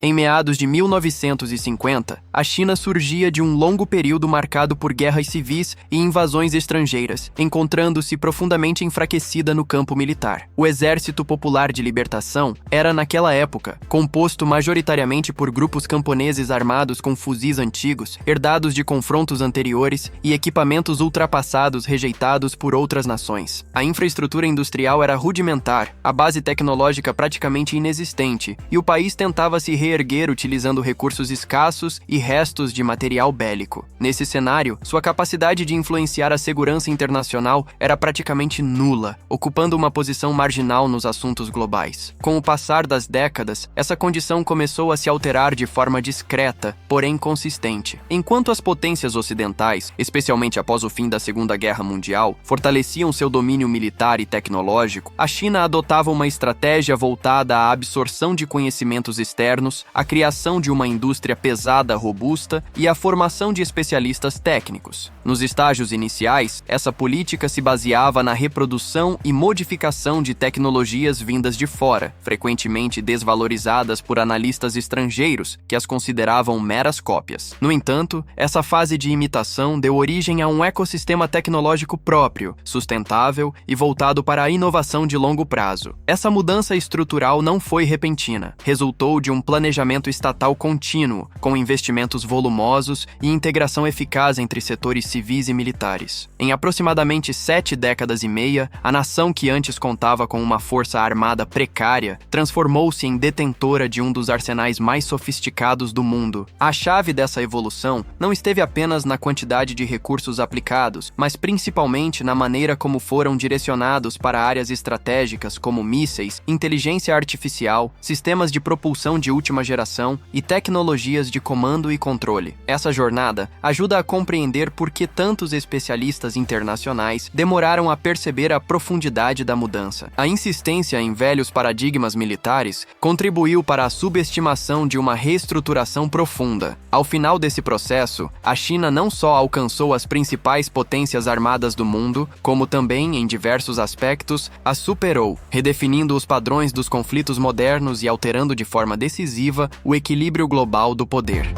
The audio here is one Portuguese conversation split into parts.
Em meados de 1950, a China surgia de um longo período marcado por guerras civis e invasões estrangeiras, encontrando-se profundamente enfraquecida no campo militar. O Exército Popular de Libertação era, naquela época, composto majoritariamente por grupos camponeses armados com fuzis antigos, herdados de confrontos anteriores e equipamentos ultrapassados rejeitados por outras nações. A infraestrutura industrial era rudimentar, a base tecnológica praticamente inexistente, e o país tentava se reerguer utilizando recursos escassos e restos de material bélico. Nesse cenário, sua capacidade de influenciar a segurança internacional era praticamente nula, ocupando uma posição marginal nos assuntos globais. Com o passar das décadas, essa condição começou a se alterar de forma discreta, porém consistente. Enquanto as potências ocidentais, especialmente após o fim da Segunda Guerra Mundial, fortaleciam seu domínio militar e tecnológico, a China adotava uma estratégia voltada à absorção de conhecimentos externos, a criação de uma indústria pesada robusta e a formação de especialistas técnicos. Nos estágios iniciais, essa política se baseava na reprodução e modificação de tecnologias vindas de fora, frequentemente desvalorizadas por analistas estrangeiros, que as consideravam meras cópias. No entanto, essa fase de imitação deu origem a um ecossistema tecnológico próprio, sustentável e voltado para a inovação de longo prazo. Essa mudança estrutural não foi repentina, resultou de um planejamento estatal contínuo, com investimentos volumosos e integração eficaz entre setores civis e militares. Em aproximadamente 7 décadas e meia, a nação que antes contava com uma força armada precária transformou-se em detentora de um dos arsenais mais sofisticados do mundo. A chave dessa evolução não esteve apenas na quantidade de recursos aplicados, mas principalmente na maneira como foram direcionados para áreas estratégicas como mísseis, inteligência artificial, sistemas de propulsão de última geração e tecnologias de comando e controle. Essa jornada ajuda a compreender por que tantos especialistas internacionais demoraram a perceber a profundidade da mudança. A insistência em velhos paradigmas militares contribuiu para a subestimação de uma reestruturação profunda. Ao final desse processo, a China não só alcançou as principais potências armadas do mundo, como também, em diversos aspectos, as superou, redefinindo os padrões dos conflitos modernos e alterando de forma decisiva o equilíbrio global do poder.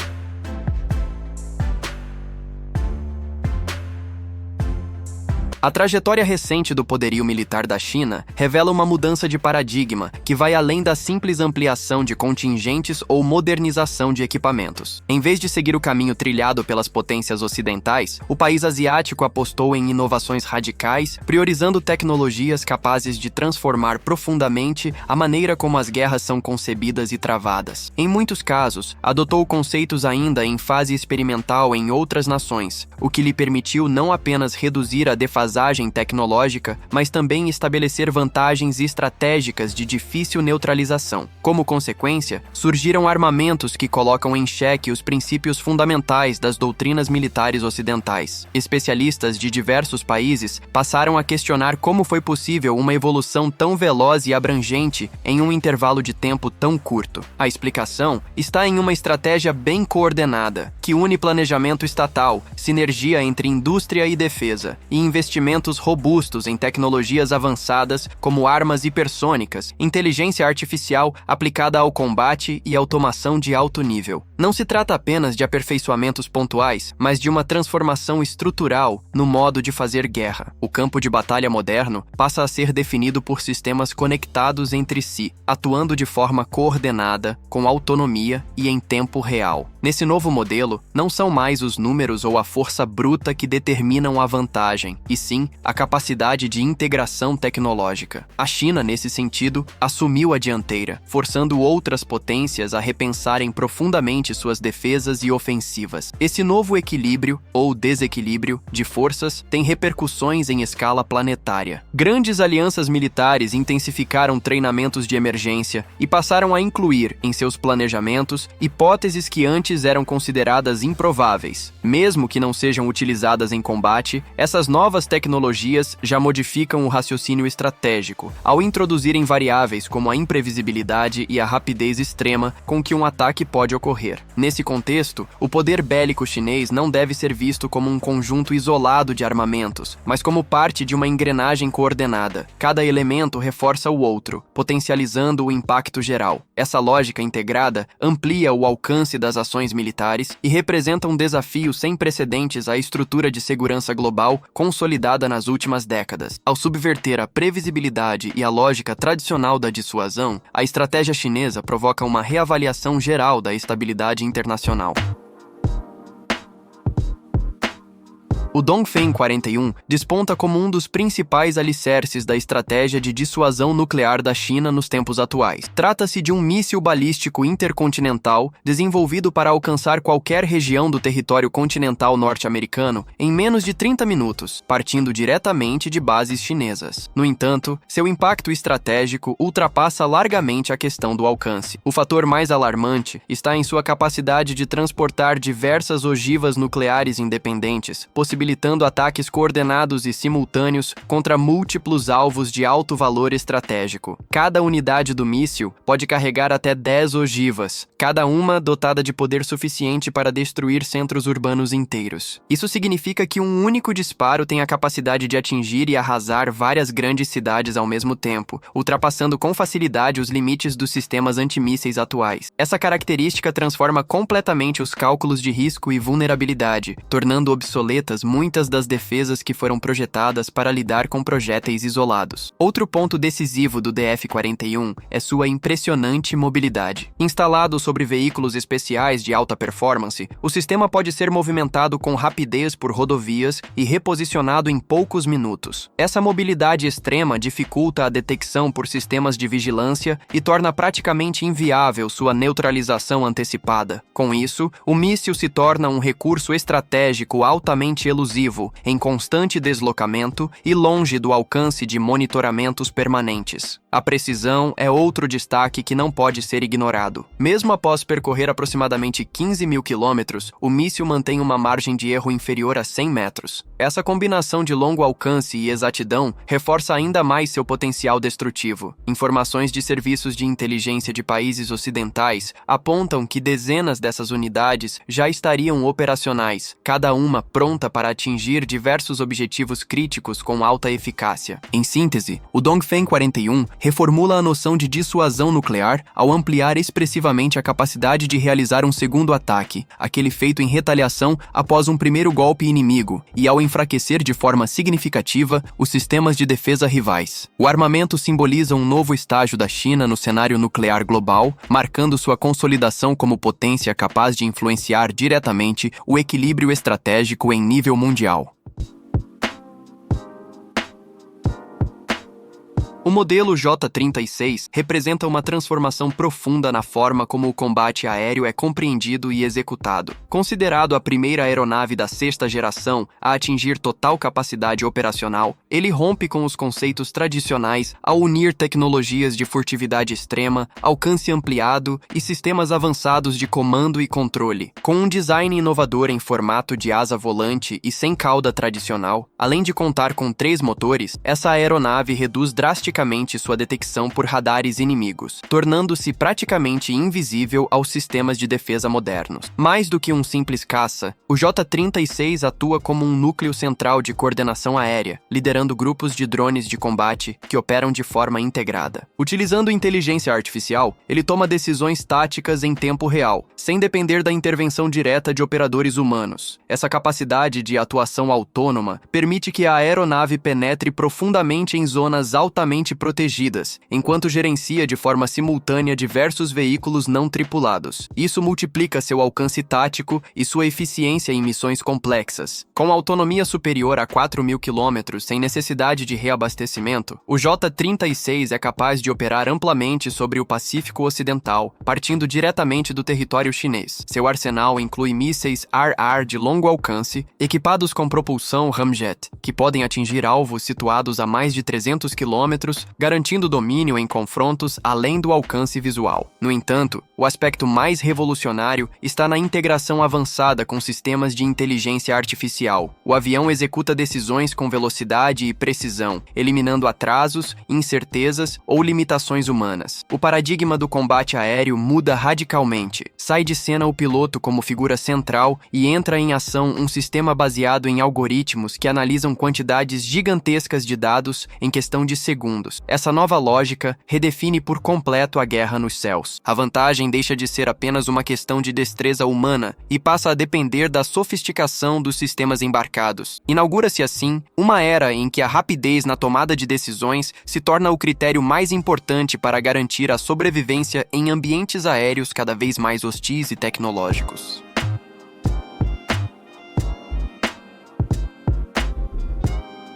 A trajetória recente do poderio militar da China revela uma mudança de paradigma que vai além da simples ampliação de contingentes ou modernização de equipamentos. Em vez de seguir o caminho trilhado pelas potências ocidentais, o país asiático apostou em inovações radicais, priorizando tecnologias capazes de transformar profundamente a maneira como as guerras são concebidas e travadas. Em muitos casos, adotou conceitos ainda em fase experimental em outras nações, o que lhe permitiu não apenas reduzir a defasagem tecnológica, mas também estabelecer vantagens estratégicas de difícil neutralização. Como consequência, surgiram armamentos que colocam em xeque os princípios fundamentais das doutrinas militares ocidentais. Especialistas de diversos países passaram a questionar como foi possível uma evolução tão veloz e abrangente em um intervalo de tempo tão curto. A explicação está em uma estratégia bem coordenada, que une planejamento estatal, sinergia entre indústria e defesa, e investimentos robustos em tecnologias avançadas como armas hipersônicas, inteligência artificial aplicada ao combate e automação de alto nível. Não se trata apenas de aperfeiçoamentos pontuais, mas de uma transformação estrutural no modo de fazer guerra. O campo de batalha moderno passa a ser definido por sistemas conectados entre si, atuando de forma coordenada, com autonomia e em tempo real. Nesse novo modelo, não são mais os números ou a força bruta que determinam a vantagem, e sim a capacidade de integração tecnológica. A China, nesse sentido, assumiu a dianteira, forçando outras potências a repensarem profundamente suas defesas e ofensivas. Esse novo equilíbrio, ou desequilíbrio, de forças tem repercussões em escala planetária. Grandes alianças militares intensificaram treinamentos de emergência e passaram a incluir, em seus planejamentos, hipóteses que antes antes eram consideradas improváveis. Mesmo que não sejam utilizadas em combate, essas novas tecnologias já modificam o raciocínio estratégico, ao introduzirem variáveis como a imprevisibilidade e a rapidez extrema com que um ataque pode ocorrer. Nesse contexto, o poder bélico chinês não deve ser visto como um conjunto isolado de armamentos, mas como parte de uma engrenagem coordenada. Cada elemento reforça o outro, potencializando o impacto geral. Essa lógica integrada amplia o alcance das ações militares e representa um desafio sem precedentes à estrutura de segurança global consolidada nas últimas décadas. Ao subverter a previsibilidade e a lógica tradicional da dissuasão, a estratégia chinesa provoca uma reavaliação geral da estabilidade internacional. O Dongfeng 41 desponta como um dos principais alicerces da estratégia de dissuasão nuclear da China nos tempos atuais. Trata-se de um míssil balístico intercontinental desenvolvido para alcançar qualquer região do território continental norte-americano em menos de 30 minutos, partindo diretamente de bases chinesas. No entanto, seu impacto estratégico ultrapassa largamente a questão do alcance. O fator mais alarmante está em sua capacidade de transportar diversas ogivas nucleares independentes, possibilitando ataques coordenados e simultâneos contra múltiplos alvos de alto valor estratégico. Cada unidade do míssil pode carregar até 10 ogivas, cada uma dotada de poder suficiente para destruir centros urbanos inteiros. Isso significa que um único disparo tem a capacidade de atingir e arrasar várias grandes cidades ao mesmo tempo, ultrapassando com facilidade os limites dos sistemas antimísseis atuais. Essa característica transforma completamente os cálculos de risco e vulnerabilidade, tornando obsoletas muitas das defesas que foram projetadas para lidar com projéteis isolados. Outro ponto decisivo do DF-41 é sua impressionante mobilidade. Instalado sobre veículos especiais de alta performance, o sistema pode ser movimentado com rapidez por rodovias e reposicionado em poucos minutos. Essa mobilidade extrema dificulta a detecção por sistemas de vigilância e torna praticamente inviável sua neutralização antecipada. Com isso, o míssil se torna um recurso estratégico altamente elusivo, em constante deslocamento e longe do alcance de monitoramentos permanentes. A precisão é outro destaque que não pode ser ignorado. Mesmo após percorrer aproximadamente 15 mil quilômetros, o míssil mantém uma margem de erro inferior a 100 metros. Essa combinação de longo alcance e exatidão reforça ainda mais seu potencial destrutivo. Informações de serviços de inteligência de países ocidentais apontam que dezenas dessas unidades já estariam operacionais, cada uma pronta para atingir diversos objetivos críticos com alta eficácia. Em síntese, o Dongfeng 41 reformula a noção de dissuasão nuclear ao ampliar expressivamente a capacidade de realizar um segundo ataque, aquele feito em retaliação após um primeiro golpe inimigo, e ao enfraquecer de forma significativa os sistemas de defesa rivais. O armamento simboliza um novo estágio da China no cenário nuclear global, marcando sua consolidação como potência capaz de influenciar diretamente o equilíbrio estratégico em nível mundial. O modelo J-36 representa uma transformação profunda na forma como o combate aéreo é compreendido e executado. Considerado a primeira aeronave da sexta geração a atingir total capacidade operacional, ele rompe com os conceitos tradicionais ao unir tecnologias de furtividade extrema, alcance ampliado e sistemas avançados de comando e controle. Com um design inovador em formato de asa volante e sem cauda tradicional, além de contar com 3 motores, essa aeronave reduz drasticamente sua detecção por radares inimigos, tornando-se praticamente invisível aos sistemas de defesa modernos. Mais do que um simples caça, o J-36 atua como um núcleo central de coordenação aérea, liderando grupos de drones de combate que operam de forma integrada. Utilizando inteligência artificial, ele toma decisões táticas em tempo real, sem depender da intervenção direta de operadores humanos. Essa capacidade de atuação autônoma permite que a aeronave penetre profundamente em zonas altamente protegidas, enquanto gerencia de forma simultânea diversos veículos não tripulados. Isso multiplica seu alcance tático e sua eficiência em missões complexas. Com autonomia superior a 4.000 km sem necessidade de reabastecimento, o J-36 é capaz de operar amplamente sobre o Pacífico Ocidental, partindo diretamente do território chinês. Seu arsenal inclui mísseis ar-ar de longo alcance, equipados com propulsão ramjet, que podem atingir alvos situados a mais de 300 km parâmetros, garantindo domínio em confrontos além do alcance visual. No entanto, o aspecto mais revolucionário está na integração avançada com sistemas de inteligência artificial. O avião executa decisões com velocidade e precisão, eliminando atrasos, incertezas ou limitações humanas. O paradigma do combate aéreo muda radicalmente. Sai de cena o piloto como figura central e entra em ação um sistema baseado em algoritmos que analisam quantidades gigantescas de dados em questão de segundos. Essa nova lógica redefine por completo a guerra nos céus. A vantagem deixa de ser apenas uma questão de destreza humana e passa a depender da sofisticação dos sistemas embarcados. Inaugura-se assim uma era em que a rapidez na tomada de decisões se torna o critério mais importante para garantir a sobrevivência em ambientes aéreos cada vez mais hostis e tecnológicos.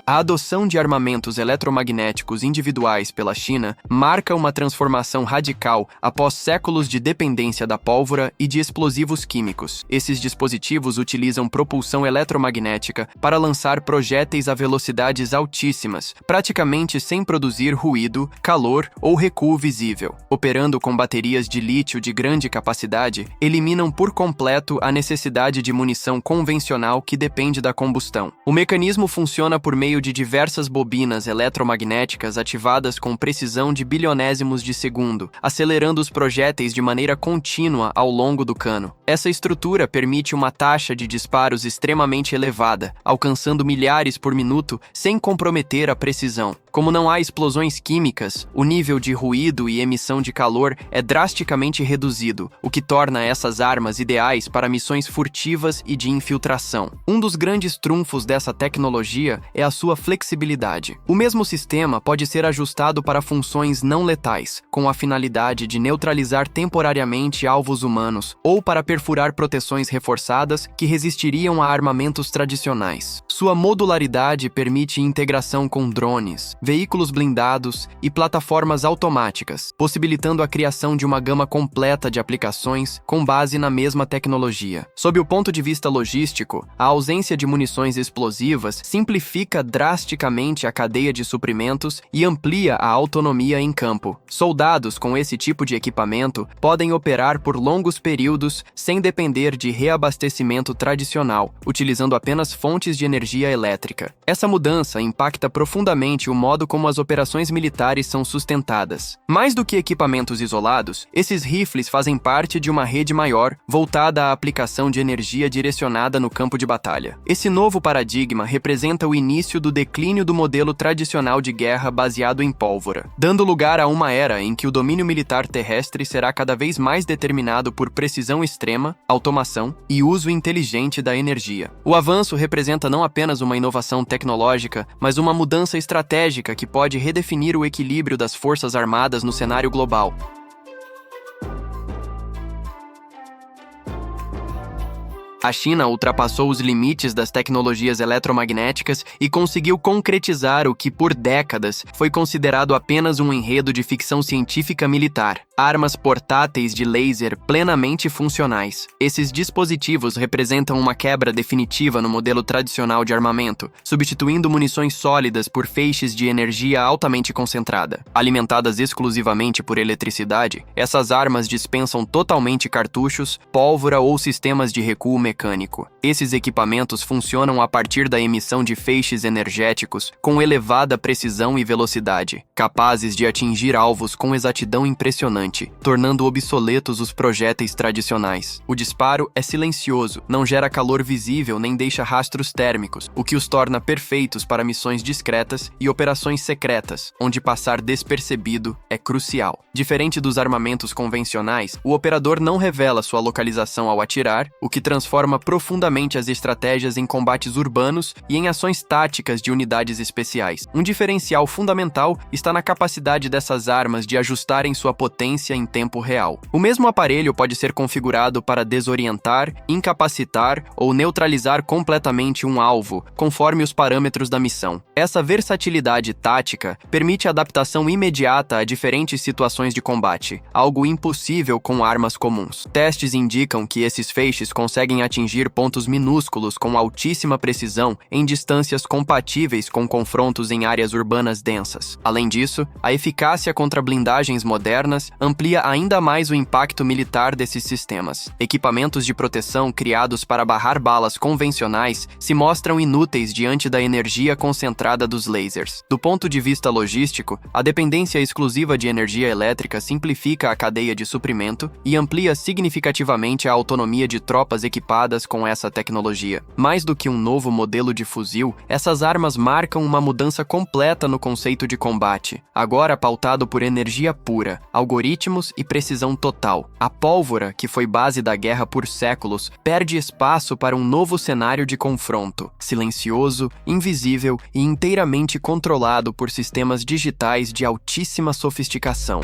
A adoção de armamentos eletromagnéticos individuais pela China marca uma transformação radical após séculos de dependência da pólvora e de explosivos químicos. Esses dispositivos utilizam propulsão eletromagnética para lançar projéteis a velocidades altíssimas, praticamente sem produzir ruído, calor ou recuo visível. Operando com baterias de lítio de grande capacidade, eliminam por completo a necessidade de munição convencional que depende da combustão. O mecanismo funciona por meio de diversas bobinas eletromagnéticas ativadas com precisão de bilionésimos de segundo, acelerando os projéteis de maneira contínua ao longo do cano. Essa estrutura permite uma taxa de disparos extremamente elevada, alcançando milhares por minuto sem comprometer a precisão. Como não há explosões químicas, o nível de ruído e emissão de calor é drasticamente reduzido, o que torna essas armas ideais para missões furtivas e de infiltração. Um dos grandes trunfos dessa tecnologia é a sua flexibilidade. O mesmo sistema pode ser ajustado para funções não letais, com a finalidade de neutralizar temporariamente alvos humanos ou para perfurar proteções reforçadas que resistiriam a armamentos tradicionais. Sua modularidade permite integração com drones, veículos blindados e plataformas automáticas, possibilitando a criação de uma gama completa de aplicações com base na mesma tecnologia. Sob o ponto de vista logístico, a ausência de munições explosivas simplifica drasticamente a cadeia de suprimentos e amplia a autonomia em campo. Soldados com esse tipo de equipamento podem operar por longos períodos sem depender de reabastecimento tradicional, utilizando apenas fontes de energia elétrica. Essa mudança impacta profundamente o modo como as operações militares são sustentadas. Mais do que equipamentos isolados, esses rifles fazem parte de uma rede maior voltada à aplicação de energia direcionada no campo de batalha. Esse novo paradigma representa o início do declínio do modelo tradicional de guerra baseado em pólvora, dando lugar a uma era em que o domínio militar terrestre será cada vez mais determinado por precisão extrema, automação e uso inteligente da energia. O avanço representa não apenas uma inovação tecnológica, mas uma mudança estratégica que pode redefinir o equilíbrio das forças armadas no cenário global. A China ultrapassou os limites das tecnologias eletromagnéticas e conseguiu concretizar o que, por décadas, foi considerado apenas um enredo de ficção científica militar: armas portáteis de laser plenamente funcionais. Esses dispositivos representam uma quebra definitiva no modelo tradicional de armamento, substituindo munições sólidas por feixes de energia altamente concentrada. Alimentadas exclusivamente por eletricidade, essas armas dispensam totalmente cartuchos, pólvora ou sistemas de recuo mecânico. Esses equipamentos funcionam a partir da emissão de feixes energéticos com elevada precisão e velocidade, capazes de atingir alvos com exatidão impressionante, tornando obsoletos os projéteis tradicionais. O disparo é silencioso, não gera calor visível nem deixa rastros térmicos, o que os torna perfeitos para missões discretas e operações secretas, onde passar despercebido é crucial. Diferente dos armamentos convencionais, o operador não revela sua localização ao atirar, o que transforma profundamente as estratégias em combates urbanos e em ações táticas de unidades especiais. Um diferencial fundamental está na capacidade dessas armas de ajustarem sua potência inteligência em tempo real. O mesmo aparelho pode ser configurado para desorientar, incapacitar ou neutralizar completamente um alvo, conforme os parâmetros da missão. Essa versatilidade tática permite adaptação imediata a diferentes situações de combate, algo impossível com armas comuns. Testes indicam que esses feixes conseguem atingir pontos minúsculos com altíssima precisão em distâncias compatíveis com confrontos em áreas urbanas densas. Além disso, a eficácia contra blindagens modernas amplia ainda mais o impacto militar desses sistemas. Equipamentos de proteção criados para barrar balas convencionais se mostram inúteis diante da energia concentrada dos lasers. Do ponto de vista logístico, a dependência exclusiva de energia elétrica simplifica a cadeia de suprimento e amplia significativamente a autonomia de tropas equipadas com essa tecnologia. Mais do que um novo modelo de fuzil, essas armas marcam uma mudança completa no conceito de combate, agora pautado por energia pura, algoritmos e precisão total. A pólvora, que foi base da guerra por séculos, perde espaço para um novo cenário de confronto, silencioso, invisível e inteiramente controlado por sistemas digitais de altíssima sofisticação.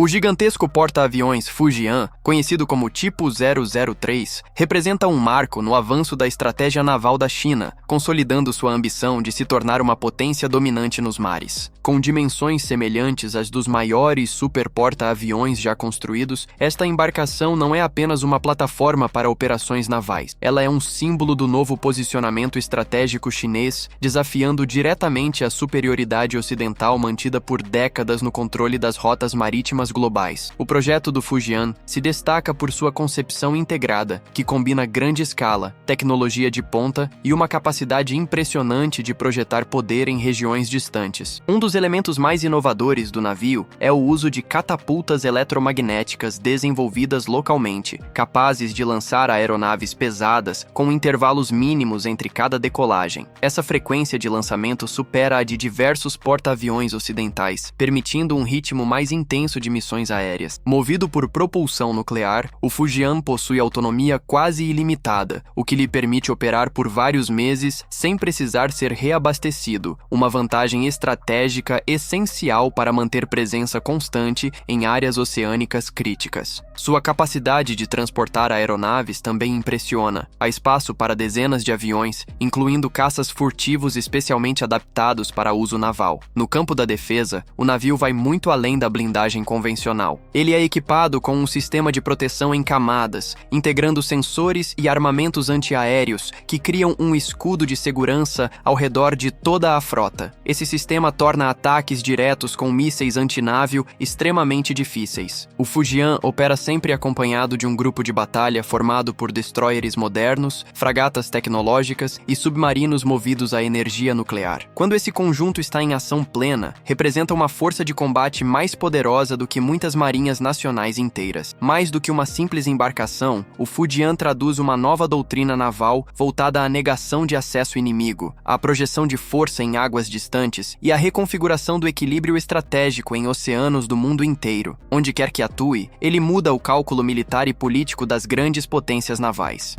O gigantesco porta-aviões Fujian, conhecido como Tipo 003, representa um marco no avanço da estratégia naval da China, consolidando sua ambição de se tornar uma potência dominante nos mares. Com dimensões semelhantes às dos maiores super-porta-aviões já construídos, esta embarcação não é apenas uma plataforma para operações navais. Ela é um símbolo do novo posicionamento estratégico chinês, desafiando diretamente a superioridade ocidental mantida por décadas no controle das rotas marítimas globais. O projeto do Fujian se destaca por sua concepção integrada, que combina grande escala, tecnologia de ponta e uma capacidade impressionante de projetar poder em regiões distantes. Um dos elementos mais inovadores do navio é o uso de catapultas eletromagnéticas desenvolvidas localmente, capazes de lançar aeronaves pesadas com intervalos mínimos entre cada decolagem. Essa frequência de lançamento supera a de diversos porta-aviões ocidentais, permitindo um ritmo mais intenso de missões aéreas. Movido por propulsão nuclear, o Fujian possui autonomia quase ilimitada, o que lhe permite operar por vários meses sem precisar ser reabastecido, uma vantagem estratégica essencial para manter presença constante em áreas oceânicas críticas. Sua capacidade de transportar aeronaves também impressiona. Há espaço para dezenas de aviões, incluindo caças furtivos especialmente adaptados para uso naval. No campo da defesa, o navio vai muito além da blindagem convencional. Ele é equipado com um sistema de proteção em camadas, integrando sensores e armamentos antiaéreos que criam um escudo de segurança ao redor de toda a frota. Esse sistema torna ataques diretos com mísseis antinávio extremamente difíceis. O Fujian opera sempre acompanhado de um grupo de batalha formado por destroyers modernos, fragatas tecnológicas e submarinos movidos a energia nuclear. Quando esse conjunto está em ação plena, representa uma força de combate mais poderosa do que muitas marinhas nacionais inteiras. Mais do que uma simples embarcação, o Fujian traduz uma nova doutrina naval voltada à negação de acesso inimigo, à projeção de força em águas distantes e à reconfiguração do equilíbrio estratégico em oceanos do mundo inteiro. Onde quer que atue, ele muda o cálculo militar e político das grandes potências navais.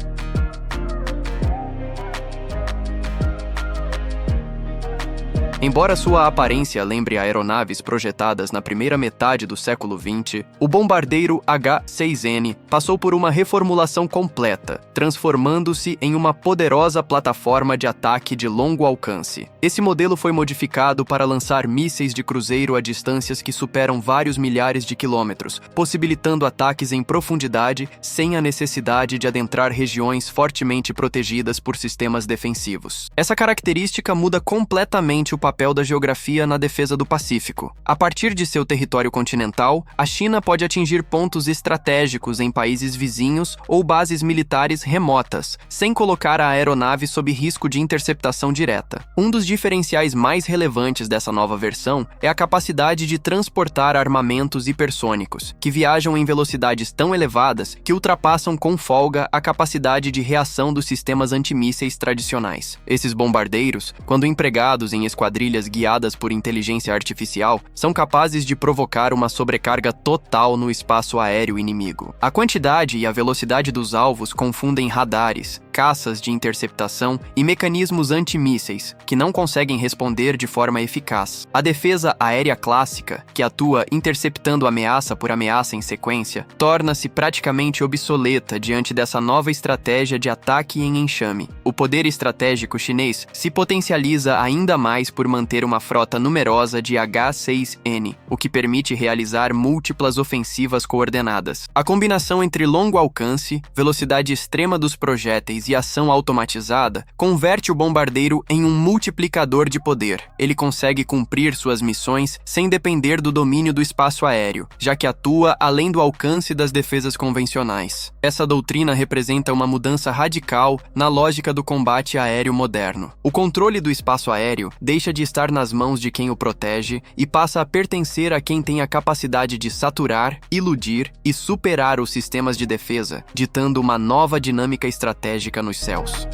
Embora sua aparência lembre aeronaves projetadas na primeira metade do século XX, o bombardeiro H-6N passou por uma reformulação completa, transformando-se em uma poderosa plataforma de ataque de longo alcance. Esse modelo foi modificado para lançar mísseis de cruzeiro a distâncias que superam vários milhares de quilômetros, possibilitando ataques em profundidade sem a necessidade de adentrar regiões fortemente protegidas por sistemas defensivos. Essa característica muda completamente o papel da geografia na defesa do Pacífico. A partir de seu território continental, a China pode atingir pontos estratégicos em países vizinhos ou bases militares remotas, sem colocar a aeronave sob risco de interceptação direta. Um dos diferenciais mais relevantes dessa nova versão é a capacidade de transportar armamentos hipersônicos, que viajam em velocidades tão elevadas que ultrapassam com folga a capacidade de reação dos sistemas antimísseis tradicionais. Esses bombardeiros, quando empregados em esquadrilhas guiadas por inteligência artificial, são capazes de provocar uma sobrecarga total no espaço aéreo inimigo. A quantidade e a velocidade dos alvos confundem radares, caças de interceptação e mecanismos antimísseis, que não conseguem responder de forma eficaz. A defesa aérea clássica, que atua interceptando ameaça por ameaça em sequência, torna-se praticamente obsoleta diante dessa nova estratégia de ataque em enxame. O poder estratégico chinês se potencializa ainda mais por manter uma frota numerosa de H-6N, o que permite realizar múltiplas ofensivas coordenadas. A combinação entre longo alcance, velocidade extrema dos projéteis e ação automatizada converte o bombardeiro em um multiplicador de poder. Ele consegue cumprir suas missões sem depender do domínio do espaço aéreo, já que atua além do alcance das defesas convencionais. Essa doutrina representa uma mudança radical na lógica do combate aéreo moderno. O controle do espaço aéreo deixa de estar nas mãos de quem o protege e passa a pertencer a quem tem a capacidade de saturar, iludir e superar os sistemas de defesa, ditando uma nova dinâmica estratégica nos céus.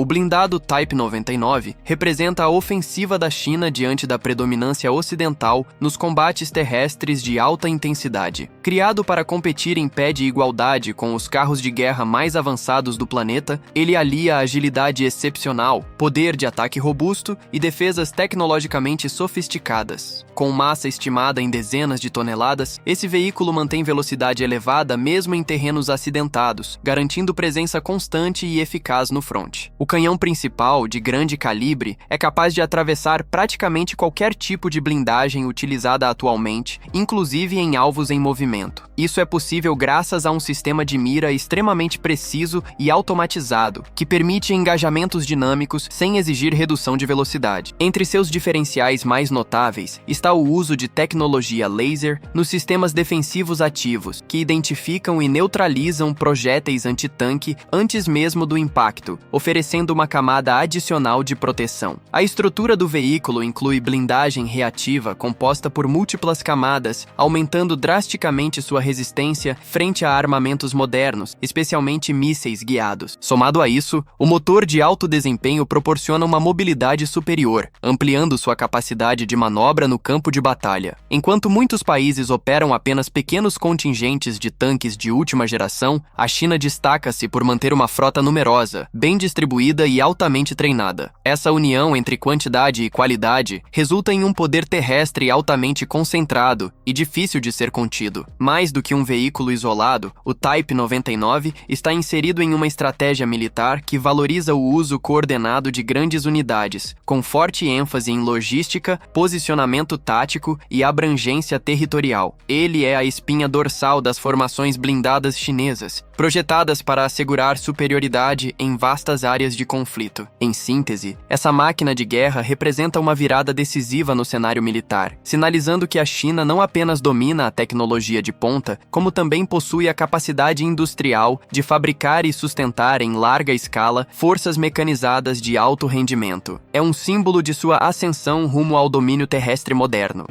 O blindado Type 99 representa a ofensiva da China diante da predominância ocidental nos combates terrestres de alta intensidade. Criado para competir em pé de igualdade com os carros de guerra mais avançados do planeta, ele alia agilidade excepcional, poder de ataque robusto e defesas tecnologicamente sofisticadas. Com massa estimada em dezenas de toneladas, esse veículo mantém velocidade elevada mesmo em terrenos acidentados, garantindo presença constante e eficaz no fronte. O canhão principal, de grande calibre, é capaz de atravessar praticamente qualquer tipo de blindagem utilizada atualmente, inclusive em alvos em movimento. Isso é possível graças a um sistema de mira extremamente preciso e automatizado, que permite engajamentos dinâmicos sem exigir redução de velocidade. Entre seus diferenciais mais notáveis está o uso de tecnologia laser nos sistemas defensivos ativos, que identificam e neutralizam projéteis antitanque antes mesmo do impacto, oferecendo uma camada adicional de proteção. A estrutura do veículo inclui blindagem reativa composta por múltiplas camadas, aumentando drasticamente sua resistência frente a armamentos modernos, especialmente mísseis guiados. Somado a isso, o motor de alto desempenho proporciona uma mobilidade superior, ampliando sua capacidade de manobra no campo de batalha. Enquanto muitos países operam apenas pequenos contingentes de tanques de última geração, a China destaca-se por manter uma frota numerosa, bem distribuída e altamente treinada. Essa união entre quantidade e qualidade resulta em um poder terrestre altamente concentrado e difícil de ser contido. Mais do que um veículo isolado, o Type 99 está inserido em uma estratégia militar que valoriza o uso coordenado de grandes unidades, com forte ênfase em logística, posicionamento tático e abrangência territorial. Ele é a espinha dorsal das formações blindadas chinesas, projetadas para assegurar superioridade em vastas áreas de conflito. Em síntese, essa máquina de guerra representa uma virada decisiva no cenário militar, sinalizando que a China não apenas domina a tecnologia de ponta, como também possui a capacidade industrial de fabricar e sustentar em larga escala forças mecanizadas de alto rendimento. É um símbolo de sua ascensão rumo ao domínio terrestre moderno.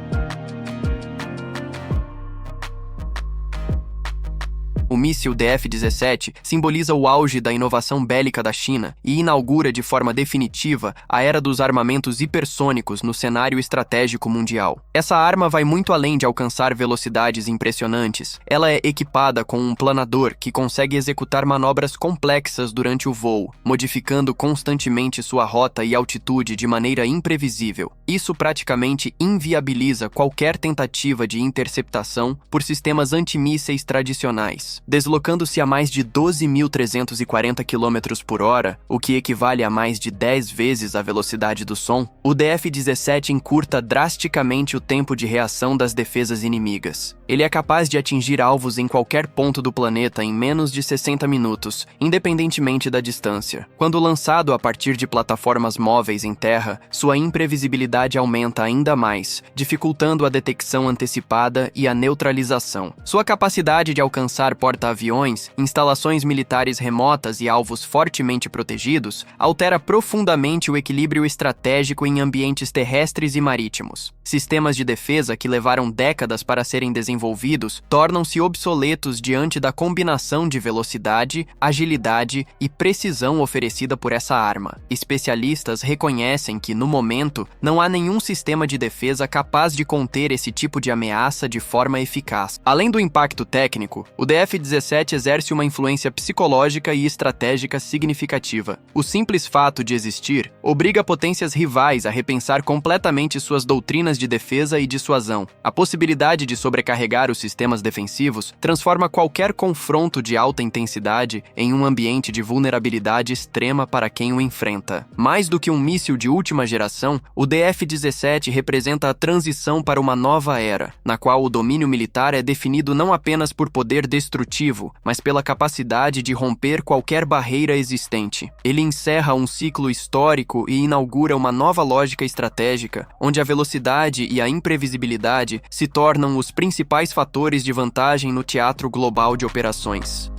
O míssil DF-17 simboliza o auge da inovação bélica da China e inaugura de forma definitiva a era dos armamentos hipersônicos no cenário estratégico mundial. Essa arma vai muito além de alcançar velocidades impressionantes. Ela é equipada com um planador que consegue executar manobras complexas durante o voo, modificando constantemente sua rota e altitude de maneira imprevisível. Isso praticamente inviabiliza qualquer tentativa de interceptação por sistemas antimísseis tradicionais. Deslocando-se a mais de 12.340 km por hora, o que equivale a mais de 10 vezes a velocidade do som, o DF-17 encurta drasticamente o tempo de reação das defesas inimigas. Ele é capaz de atingir alvos em qualquer ponto do planeta em menos de 60 minutos, independentemente da distância. Quando lançado a partir de plataformas móveis em terra, sua imprevisibilidade aumenta ainda mais, dificultando a detecção antecipada e a neutralização. Sua capacidade de alcançar portas porta-aviões, instalações militares remotas e alvos fortemente protegidos, altera profundamente o equilíbrio estratégico em ambientes terrestres e marítimos. Sistemas de defesa que levaram décadas para serem desenvolvidos tornam-se obsoletos diante da combinação de velocidade, agilidade e precisão oferecida por essa arma. Especialistas reconhecem que, no momento, não há nenhum sistema de defesa capaz de conter esse tipo de ameaça de forma eficaz. Além do impacto técnico, o DF-17 exerce uma influência psicológica e estratégica significativa. O simples fato de existir obriga potências rivais a repensar completamente suas doutrinas de defesa e dissuasão. A possibilidade de sobrecarregar os sistemas defensivos transforma qualquer confronto de alta intensidade em um ambiente de vulnerabilidade extrema para quem o enfrenta. Mais do que um míssil de última geração, o DF-17 representa a transição para uma nova era, na qual o domínio militar é definido não apenas por poder destrutivo, mas pela capacidade de romper qualquer barreira existente. Ele encerra um ciclo histórico e inaugura uma nova lógica estratégica, onde a velocidade e a imprevisibilidade se tornam os principais fatores de vantagem no teatro global de operações.